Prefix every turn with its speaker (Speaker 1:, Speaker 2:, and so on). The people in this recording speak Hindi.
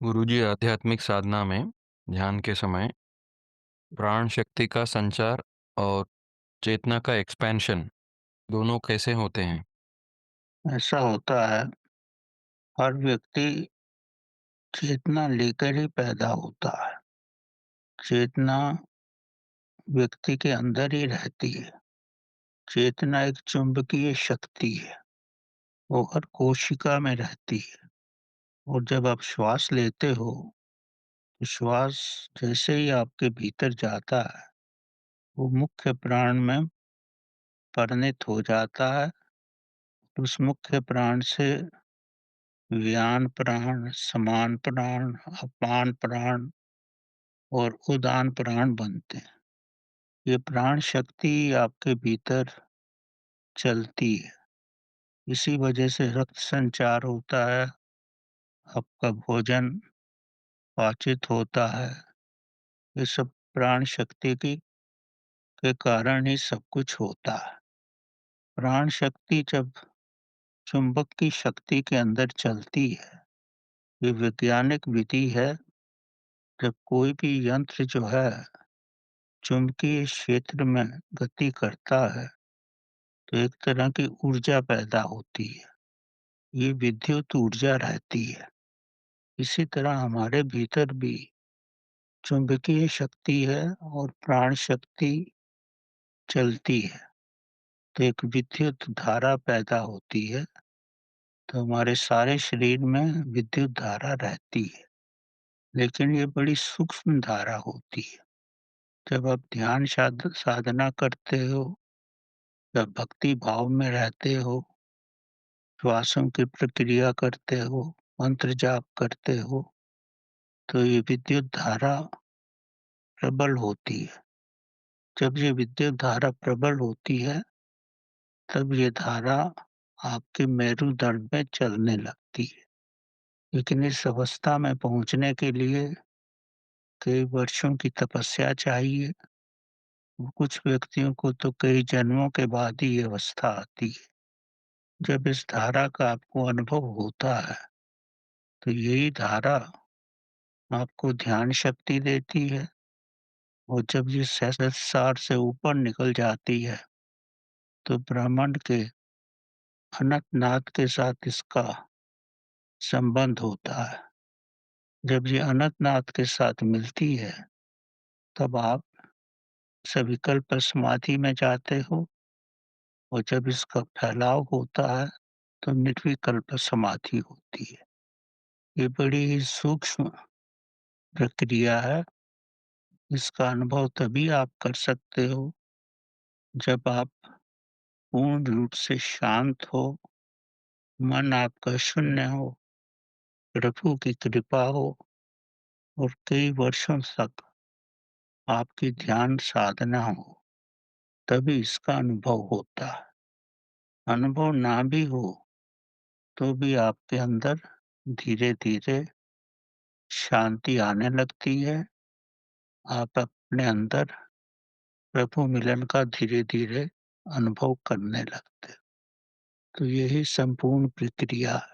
Speaker 1: गुरुजी आध्यात्मिक साधना में ध्यान के समय प्राण शक्ति का संचार और चेतना का एक्सपेंशन दोनों कैसे होते हैं?
Speaker 2: ऐसा होता है, हर व्यक्ति चेतना लेकर ही पैदा होता है। चेतना व्यक्ति के अंदर ही रहती है। चेतना एक चुंबकीय शक्ति है, वो हर कोशिका में रहती है और जब आप श्वास लेते हो, तो श्वास जैसे ही आपके भीतर जाता है, वो मुख्य प्राण में परिणत हो जाता है। उस मुख्य प्राण से व्यान प्राण, समान प्राण, अपान प्राण और उदान प्राण बनते हैं। ये प्राण शक्ति आपके भीतर चलती है। इसी वजह से रक्त संचार होता है, आपका भोजन पाचित होता है। ये सब प्राण शक्ति की के कारण ही सब कुछ होता है। प्राण शक्ति जब चुंबक की शक्ति के अंदर चलती है, ये वैज्ञानिक विधि है। जब कोई भी यंत्र जो है चुंबकीय क्षेत्र में गति करता है, तो एक तरह की ऊर्जा पैदा होती है। ये विद्युत ऊर्जा रहती है। इसी तरह हमारे भीतर भी चुंबकीय शक्ति है और प्राण शक्ति चलती है, तो एक विद्युत धारा पैदा होती है, तो हमारे सारे शरीर में विद्युत धारा रहती है। लेकिन ये बड़ी सूक्ष्म धारा होती है। जब आप ध्यान साधना करते हो, जब भक्ति भाव में रहते हो, श्वासों की प्रक्रिया करते हो, मंत्र जाप करते हो, तो ये विद्युत धारा प्रबल होती है। जब ये विद्युत धारा प्रबल होती है, तब ये धारा आपके मेरुदंड में चलने लगती है। लेकिन इस अवस्था में पहुँचने के लिए कई वर्षों की तपस्या चाहिए। कुछ व्यक्तियों को तो कई जन्मों के बाद ही ये अवस्था आती है। जब इस धारा का आपको अनुभव होता है, तो यही धारा आपको ध्यान शक्ति देती है और जब ये सहस्रार से ऊपर निकल जाती है, तो ब्रह्मांड के अनंत नाद के साथ इसका संबंध होता है। जब ये अनंत नाद के साथ मिलती है, तब आप सविकल्प समाधि में जाते हो और जब इसका फैलाव होता है, तो निर्विकल्प समाधि होती है। ये बड़ी ही सूक्ष्म प्रक्रिया है। इसका अनुभव तभी आप कर सकते हो, जब आप पूर्ण रूप से शांत हो, मन आपका शून्य हो, प्रभु की कृपा हो और कई वर्षों तक आपकी ध्यान साधना हो, तभी इसका अनुभव होता है। अनुभव ना भी हो, तो भी आपके अंदर धीरे-धीरे शांति आने लगती है। आप अपने अंदर प्रभु मिलन का धीरे-धीरे अनुभव करने लगते हो। तो यही संपूर्ण प्रक्रिया है।